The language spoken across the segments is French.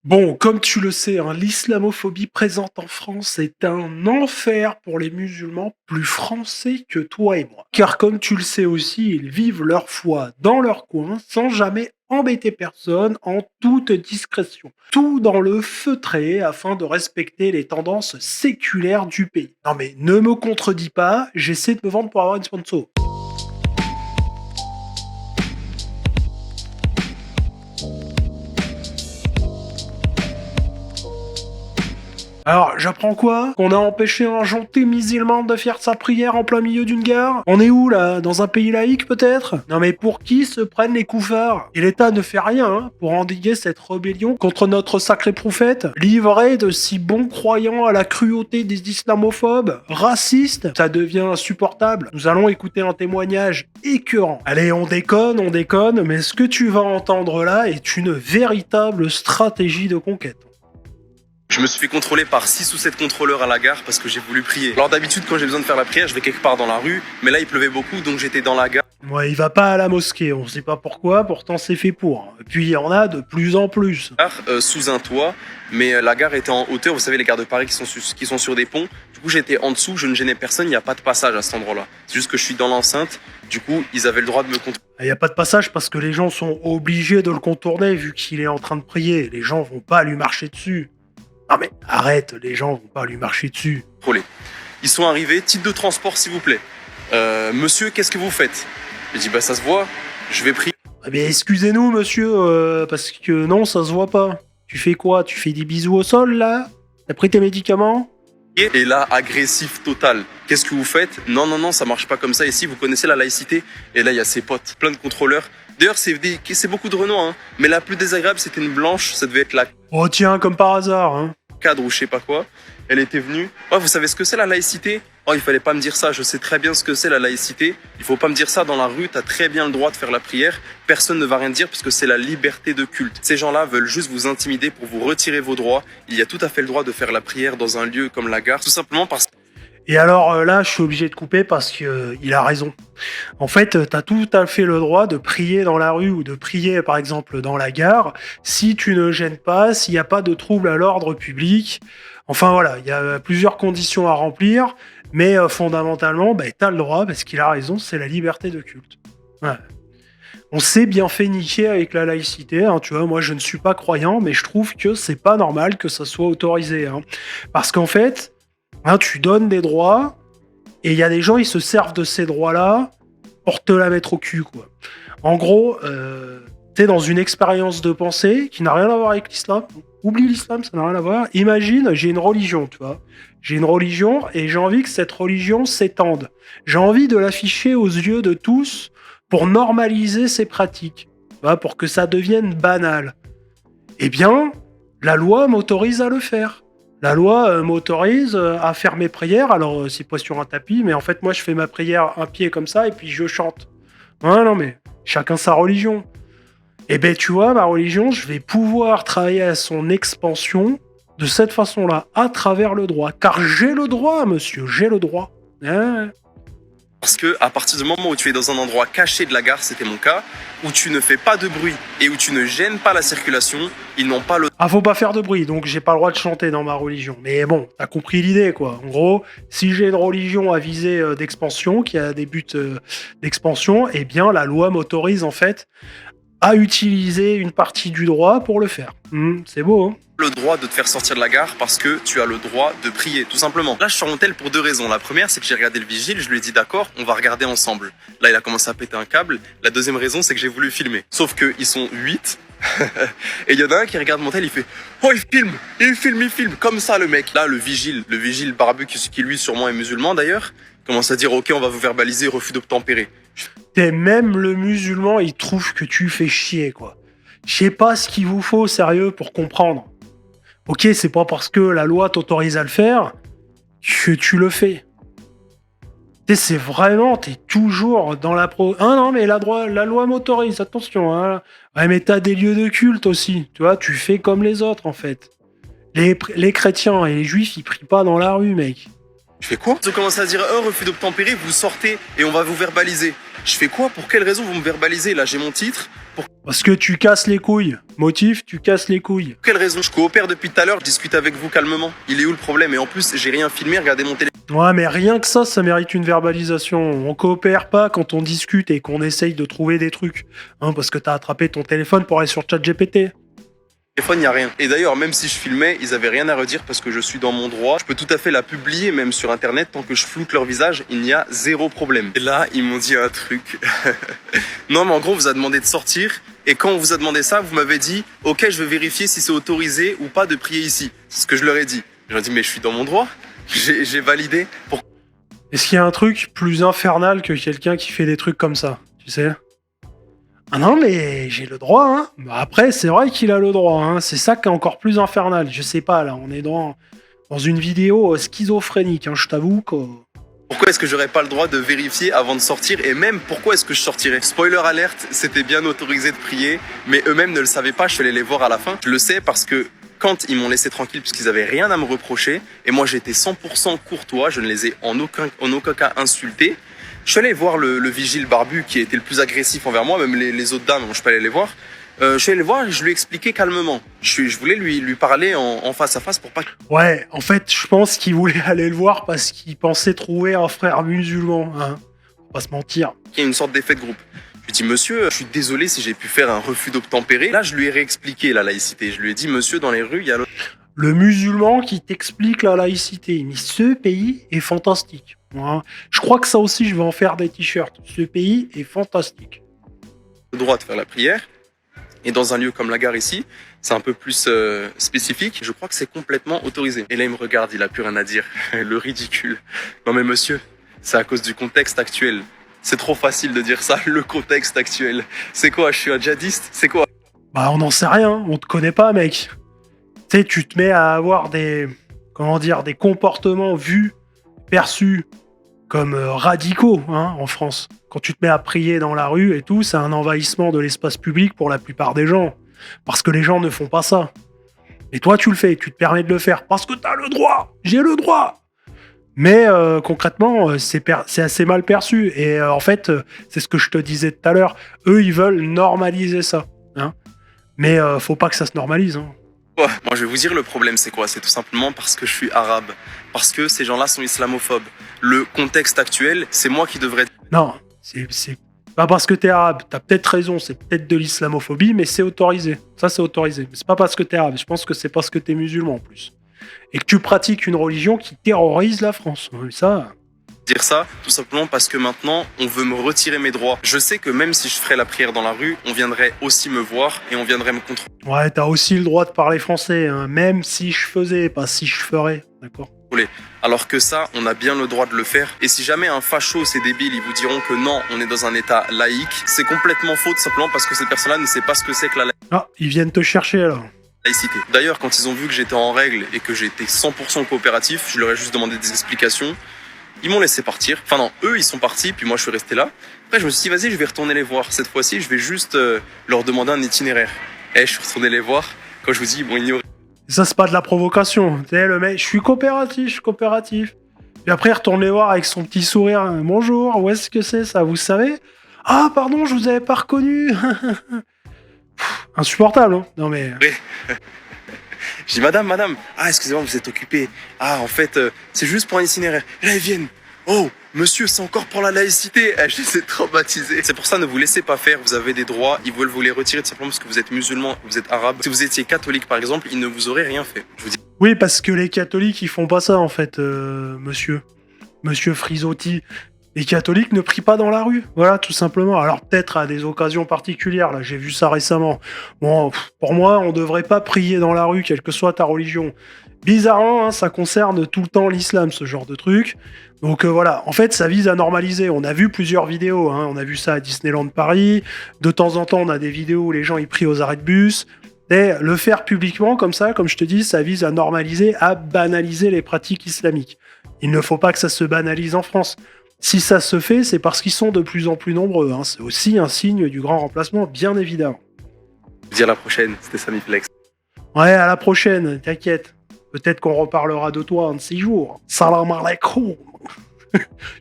Bon, comme tu le sais, hein, l'islamophobie présente en France est un enfer pour les musulmans plus français que toi et moi. Car comme tu le sais aussi, ils vivent leur foi dans leur coin sans jamais embêter personne en toute discrétion. Tout dans le feutré afin de respecter les tendances séculaires du pays. Non mais ne me contredis pas, j'essaie de me vendre pour avoir une sponsor. Alors, j'apprends quoi? Qu'on a empêché un gentil musulman de faire sa prière en plein milieu d'une gare? On est où là? Dans un pays laïque peut-être? Non mais pour qui se prennent les koufars? Et l'État ne fait rien hein, pour endiguer cette rébellion contre notre sacré prophète, livré de si bons croyants à la cruauté des islamophobes, racistes, ça devient insupportable. Nous allons écouter un témoignage écœurant. Allez, on déconne, mais ce que tu vas entendre là est une véritable stratégie de conquête. Je me suis fait contrôler par 6 ou 7 contrôleurs à la gare parce que j'ai voulu prier. Alors d'habitude, quand j'ai besoin de faire la prière, je vais quelque part dans la rue, mais là il pleuvait beaucoup, donc j'étais dans la gare. Ouais, il va pas à la mosquée, on sait pas pourquoi, pourtant c'est fait pour. Et puis il y en a de plus en plus. Sous un toit, mais la gare était en hauteur, vous savez les gares de Paris qui sont sur des ponts. Du coup j'étais en dessous, je ne gênais personne, il n'y a pas de passage à cet endroit-là. C'est juste que je suis dans l'enceinte, du coup ils avaient le droit de me contrôler. Il n'y a pas de passage parce que les gens sont obligés de le contourner vu qu'il est en train de prier. Les gens vont pas lui marcher dessus. Non mais arrête, les gens vont pas lui marcher dessus. Ils sont arrivés, titre de transport s'il vous plaît. Monsieur, qu'est-ce que vous faites? J'ai dit bah ça se voit, je vais prier. Ah mais excusez-nous monsieur, parce que non, ça se voit pas. Tu fais quoi? Tu fais des bisous au sol là? T'as pris tes médicaments? Et là, agressif total. Qu'est-ce que vous faites? Non, non, non, ça marche pas comme ça. Ici, vous connaissez la laïcité. Et là, il y a ses potes, plein de contrôleurs. D'ailleurs, c'est beaucoup de renom, hein. Mais la plus désagréable, c'était une blanche. Ça devait être la Oh tiens, comme par hasard, hein. cadre ou je sais pas quoi. Elle était venue. Ouais, vous savez ce que c'est la laïcité? Oh, il fallait pas me dire ça. Je sais très bien ce que c'est la laïcité. Il faut pas me dire ça dans la rue. T'as très bien le droit de faire la prière. Personne ne va rien dire parce que c'est la liberté de culte. Ces gens-là veulent juste vous intimider pour vous retirer vos droits. Il y a tout à fait le droit de faire la prière dans un lieu comme la gare, tout simplement parce que Et alors là, je suis obligé de couper parce que il a raison. En fait, t'as tout à fait le droit de prier dans la rue ou de prier, par exemple, dans la gare, si tu ne gênes pas, s'il n'y a pas de trouble à l'ordre public. Enfin voilà, il y a plusieurs conditions à remplir, mais fondamentalement, bah, t'as le droit parce qu'il a raison, c'est la liberté de culte. Ouais. On s'est bien fait niquer avec la laïcité, hein, tu vois, moi je ne suis pas croyant, mais je trouve que c'est pas normal que ça soit autorisé. Hein. Parce qu'en fait, hein, tu donnes des droits, et il y a des gens, ils se servent de ces droits-là pour te la mettre au cul, quoi. En gros, t'es dans une expérience de pensée qui n'a rien à voir avec l'islam. Oublie l'islam, ça n'a rien à voir. Imagine, j'ai une religion, tu vois. J'ai une religion et j'ai envie que cette religion s'étende. J'ai envie de l'afficher aux yeux de tous pour normaliser ces pratiques, tu vois, pour que ça devienne banal. Eh bien, la loi m'autorise à le faire. La loi m'autorise à faire mes prières. Alors, c'est pas sur un tapis, mais en fait, moi, je fais ma prière un pied comme ça et puis je chante. Ouais, non, mais chacun sa religion. Eh ben, tu vois, ma religion, je vais pouvoir travailler à son expansion de cette façon-là, à travers le droit. Car j'ai le droit, monsieur, j'ai le droit. Hein. Parce que à partir du moment où tu es dans un endroit caché de la gare, c'était mon cas, où tu ne fais pas de bruit et où tu ne gênes pas la circulation, ils n'ont pas le Ah, faut pas faire de bruit, donc j'ai pas le droit de chanter dans ma religion. Mais bon, t'as compris l'idée, quoi. En gros, si j'ai une religion à visée d'expansion, qui a des buts d'expansion, eh bien, la loi m'autorise, en fait, à utiliser une partie du droit pour le faire. C'est beau, hein? le droit de te faire sortir de la gare parce que tu as le droit de prier, tout simplement. Là, je suis en tel pour deux raisons. La première, c'est que j'ai regardé le vigile, je lui ai dit d'accord, on va regarder ensemble. Là, il a commencé à péter un câble. La deuxième raison, c'est que j'ai voulu filmer. Sauf qu'ils sont 8. Et il y en a un qui regarde mon tel, il fait oh, il filme, comme ça le mec. Là, le vigile barbu qui lui sûrement est musulman d'ailleurs, commence à dire ok, on va vous verbaliser, refus d'obtempérer. T'es même le musulman, il trouve que tu fais chier, quoi. Je sais pas ce qu'il vous faut, sérieux, pour comprendre. Ok, c'est pas parce que la loi t'autorise à le faire que tu le fais. Tu sais, c'est vraiment, t'es toujours dans la pro. Ah non, mais la loi m'autorise, attention. Hein. Ouais, mais t'as des lieux de culte aussi. Tu vois, tu fais comme les autres, en fait. Les chrétiens et les juifs, ils prient pas dans la rue, mec. Je fais quoi? Ils ont commencé à dire, refus d'obtempérer, vous sortez et on va vous verbaliser. Je fais quoi? Pour quelle raison vous me verbalisez? Là, j'ai mon titre. Pour Parce que tu casses les couilles. Motif, tu casses les couilles. quelle raison? Je coopère depuis tout à l'heure, je discute avec vous calmement. Il est où le problème? Et en plus, j'ai rien filmé, regardez mon téléphone. Ouais, mais rien que ça mérite une verbalisation. On coopère pas quand on discute et qu'on essaye de trouver des trucs. Hein, parce que t'as attrapé ton téléphone pour aller sur ChatGPT. Il n'y a rien. Et d'ailleurs, même si je filmais, ils avaient rien à redire parce que je suis dans mon droit. Je peux tout à fait la publier même sur internet tant que je floute leur visage, il n'y a zéro problème. Et là, ils m'ont dit un truc. Non, mais en gros, on vous a demandé de sortir. Et quand on vous a demandé ça, vous m'avez dit, ok, je vais vérifier si c'est autorisé ou pas de prier ici. C'est ce que je leur ai dit. Je leur ai dit, mais je suis dans mon droit. J'ai validé. Pourquoi? Est-ce qu'il y a un truc plus infernal que quelqu'un qui fait des trucs comme ça? Tu sais? Ah non, mais j'ai le droit, hein. Bah après, c'est vrai qu'il a le droit, hein. C'est ça qui est encore plus infernal. Je sais pas, là, on est dans une vidéo schizophrénique, hein. Je t'avoue que... Pourquoi est-ce que j'aurais pas le droit de vérifier avant de sortir? Et même, pourquoi est-ce que je sortirais? Spoiler alerte, c'était bien autorisé de prier, mais eux-mêmes ne le savaient pas, je suis allé les voir à la fin. Je le sais parce que quand ils m'ont laissé tranquille, puisqu'ils avaient rien à me reprocher, et moi j'étais 100% courtois, je ne les ai en aucun cas insultés. Je suis allé voir le vigile barbu qui était le plus agressif envers moi, même les autres dames, je peux aller les voir. Je suis allé le voir et je lui ai expliqué calmement. Je voulais lui parler en face à face pour pas... Ouais, en fait, je pense qu'il voulait aller le voir parce qu'il pensait trouver un frère musulman, hein. Faut pas se mentir. Il y a une sorte d'effet de groupe. Je lui ai dit, monsieur, je suis désolé si j'ai pu faire un refus d'obtempérer. Là, je lui ai réexpliqué la laïcité. Je lui ai dit, monsieur, dans les rues, il y a... Le musulman qui t'explique la laïcité. Mais ce pays est fantastique. Hein. Je crois que ça aussi, je vais en faire des t-shirts. Ce pays est fantastique. le droit de faire la prière. Et dans un lieu comme la gare ici, c'est un peu plus spécifique. Je crois que c'est complètement autorisé. Et là, il me regarde, il a plus rien à dire. Le ridicule. Non mais monsieur, c'est à cause du contexte actuel. C'est trop facile de dire ça, le contexte actuel. C'est quoi, je suis un djihadiste? C'est quoi? Bah, on n'en sait rien, on te connaît pas, mec. Tu sais, tu te mets à avoir des comportements vus, perçus comme radicaux, hein, en France. Quand tu te mets à prier dans la rue et tout, c'est un envahissement de l'espace public pour la plupart des gens. Parce que les gens ne font pas ça. Et toi, tu le fais, tu te permets de le faire. Parce que t'as le droit. J'ai le droit. Mais concrètement, c'est assez mal perçu. Et en fait, c'est ce que je te disais tout à l'heure. Eux, ils veulent normaliser ça. Hein. Mais faut pas que ça se normalise. Hein. Ouais, moi je vais vous dire le problème c'est quoi? C'est tout simplement parce que je suis arabe. Parce que ces gens-là sont islamophobes. Le contexte actuel, c'est moi qui devrais... Non, c'est pas parce que t'es arabe. T'as peut-être raison, c'est peut-être de l'islamophobie, mais c'est autorisé. Ça, c'est autorisé. Mais c'est pas parce que t'es arabe. Je pense que c'est parce que t'es musulman en plus. Et que tu pratiques une religion qui terrorise la France. Ça... dire ça, tout simplement parce que maintenant, on veut me retirer mes droits. Je sais que même si je ferais la prière dans la rue, on viendrait aussi me voir et on viendrait me contrôler. Ouais, t'as aussi le droit de parler français, hein, même si je faisais, pas si je ferais, d'accord? Alors que ça, on a bien le droit de le faire. Et si jamais un facho, ces débiles, ils vous diront que non, on est dans un état laïque, c'est complètement faux, tout simplement parce que cette personne-là ne sait pas ce que c'est que la Ah, ils viennent te chercher, là. laïcité. D'ailleurs, quand ils ont vu que j'étais en règle et que j'étais 100% coopératif, je leur ai juste demandé des explications. Ils m'ont laissé partir. Enfin non, eux, ils sont partis, puis moi, je suis resté là. Après, je me suis dit, vas-y, je vais retourner les voir. Cette fois-ci, je vais juste leur demander un itinéraire. Et je suis retourné les voir. Quand je vous dis, ils m'ont ignoré. Ça, c'est pas de la provocation. Tu sais, le mec, je suis coopératif. Puis après, il retourne les voir avec son petit sourire. Bonjour, où est-ce que c'est ça, vous savez? Ah, pardon, je vous avais pas reconnu. Insupportable, hein? Non, mais... Je dis, madame, ah, excusez-moi, vous êtes occupé. Ah, en fait, c'est juste pour un itinéraire. Et là, ils viennent. Oh, monsieur, c'est encore pour la laïcité. Je les ai traumatisés. C'est pour ça, ne vous laissez pas faire. Vous avez des droits. Ils veulent vous les retirer tout simplement parce que vous êtes musulman, vous êtes arabe. Si vous étiez catholique, par exemple, ils ne vous auraient rien fait. Je vous dis. Oui, parce que les catholiques, ils font pas ça, en fait, monsieur Frisotti. Les catholiques ne prient pas dans la rue, voilà, tout simplement. Alors peut-être à des occasions particulières, là, j'ai vu ça récemment. Bon, pour moi, on devrait pas prier dans la rue, quelle que soit ta religion. Bizarrement, hein, ça concerne tout le temps l'islam, ce genre de truc. Donc voilà, en fait, ça vise à normaliser. On a vu plusieurs vidéos, hein. On a vu ça à Disneyland Paris. De temps en temps, on a des vidéos où les gens ils prient aux arrêts de bus. Et le faire publiquement, comme ça, comme je te dis, ça vise à normaliser, à banaliser les pratiques islamiques. Il ne faut pas que ça se banalise en France. Si ça se fait, c'est parce qu'ils sont de plus en plus nombreux. Hein. C'est aussi un signe du grand remplacement, bien évidemment. Je vous dis à la prochaine, c'était Samy Flex. Ouais, à la prochaine, t'inquiète. Peut-être qu'on reparlera de toi un de ces jours. Salam alaikum.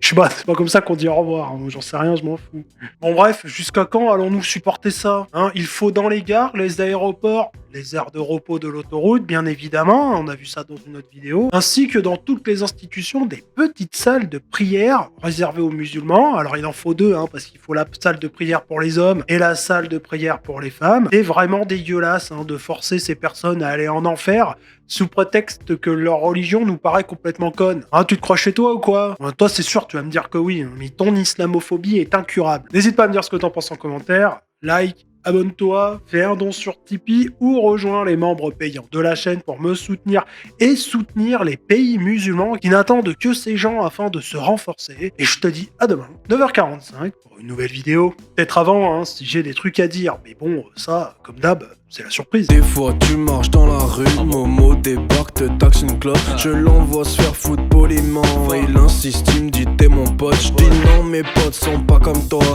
Je sais pas, c'est pas comme ça qu'on dit au revoir, hein. J'en sais rien, je m'en fous. Bon bref, jusqu'à quand allons-nous supporter ça, hein? Il faut dans les gares, les aéroports, les aires de repos de l'autoroute, bien évidemment, on a vu ça dans une autre vidéo, ainsi que dans toutes les institutions, des petites salles de prière réservées aux musulmans. Alors il en faut deux, hein, parce qu'il faut la salle de prière pour les hommes et la salle de prière pour les femmes. C'est vraiment dégueulasse, hein, de forcer ces personnes à aller en enfer sous prétexte que leur religion nous paraît complètement conne. Hein, tu te crois chez toi ou quoi? Toi, c'est sûr, tu vas me dire que oui, mais ton islamophobie est incurable. N'hésite pas à me dire ce que t'en penses en commentaire. Like, abonne-toi, fais un don sur Tipeee ou rejoins les membres payants de la chaîne pour me soutenir et soutenir les pays musulmans qui n'attendent que ces gens afin de se renforcer. Et je te dis à demain, 9h45, pour une nouvelle vidéo. Peut-être avant, hein, si j'ai des trucs à dire. Mais bon, ça, comme d'hab, c'est la surprise. Des fois tu marches dans la rue, Momo débarque, te taxe une clope. Je l'envoie se faire foutre poliment. Il insiste, il me dit t'es mon pote. Je dis non, mes potes sont pas comme toi.